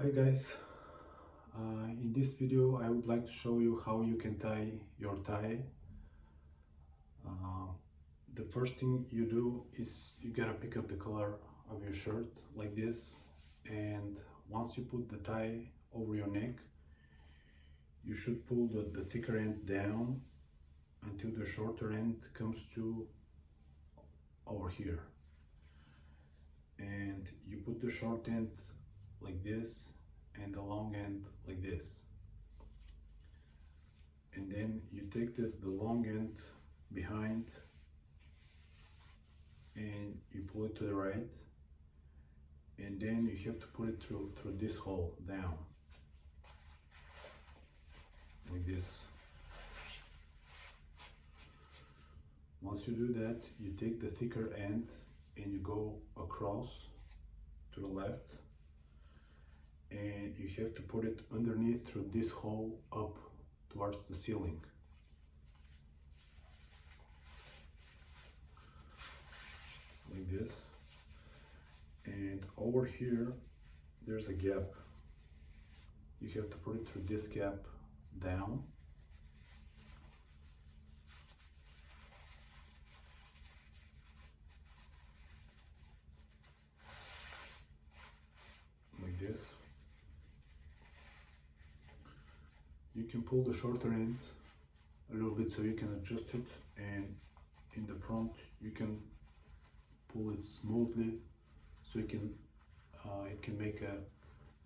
Hi guys, in this video I would like to show you how you can tie your tie. Uh, the first thing you do is you gotta pick up the color of your shirt like this, and once you put the tie over your neck, you should pull the thicker end down until the shorter end comes to over here, and you put the short end like this and the long end like this, and then you take the long end behind and you pull it to the right, and then you have to put it through this hole down like this. Once you do that, you take the thicker end and you go across to the left, and you have to put it underneath through this hole up towards the ceiling. Like this. And over here there's a gap. You have to put it through this gap down. Like this. You can pull the shorter end a little bit so you can adjust it, and in the front you can pull it smoothly so it can make a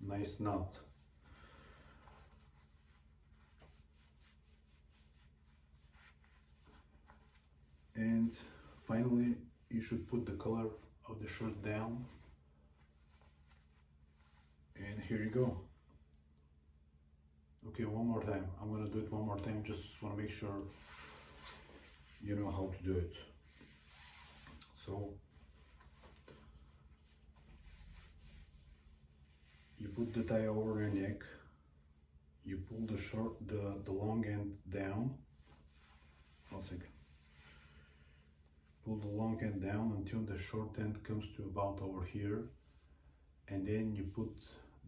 nice knot. And finally you should put the color of the shirt down, and here you go. Okay, one more time. I'm gonna do it one more time. Just wanna make sure you know how to do it. So you put the tie over your neck, you pull the long end down. One second. Pull the long end down until the short end comes to about over here, and then you put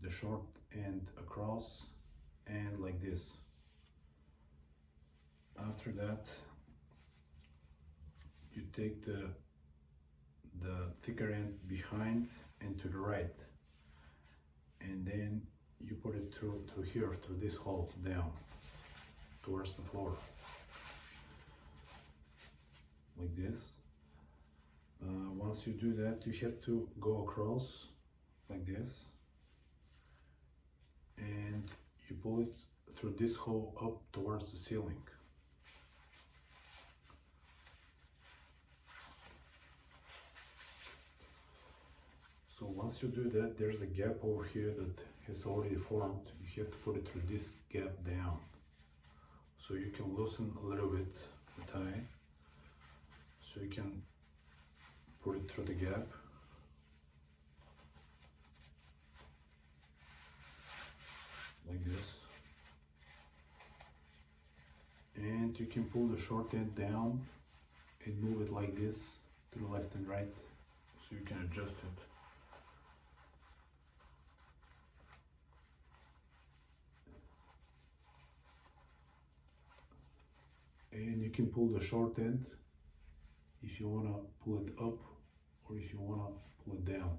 the short end across and like this. After that, you take the thicker end behind and to the right, and then you put it through here, through this hole down towards the floor like this. Once you do that, you have to go across like this, and you pull it through this hole up towards the ceiling. So once you do that, there's a gap over here that has already formed. You have to put it through this gap down. So you can loosen a little bit the tie, so you can put it through the gap. Like this. And you can pull the short end down and move it like this to the left and right, so you can adjust it. And you can pull the short end if you want to pull it up, or if you want to pull it down,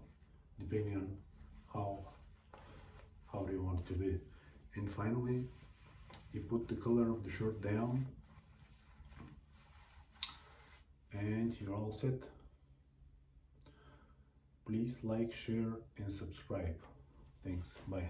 depending on how do you want it to be. And finally, you put the color of the shirt down, and you're all set. Please like, share, and subscribe. Thanks. Bye.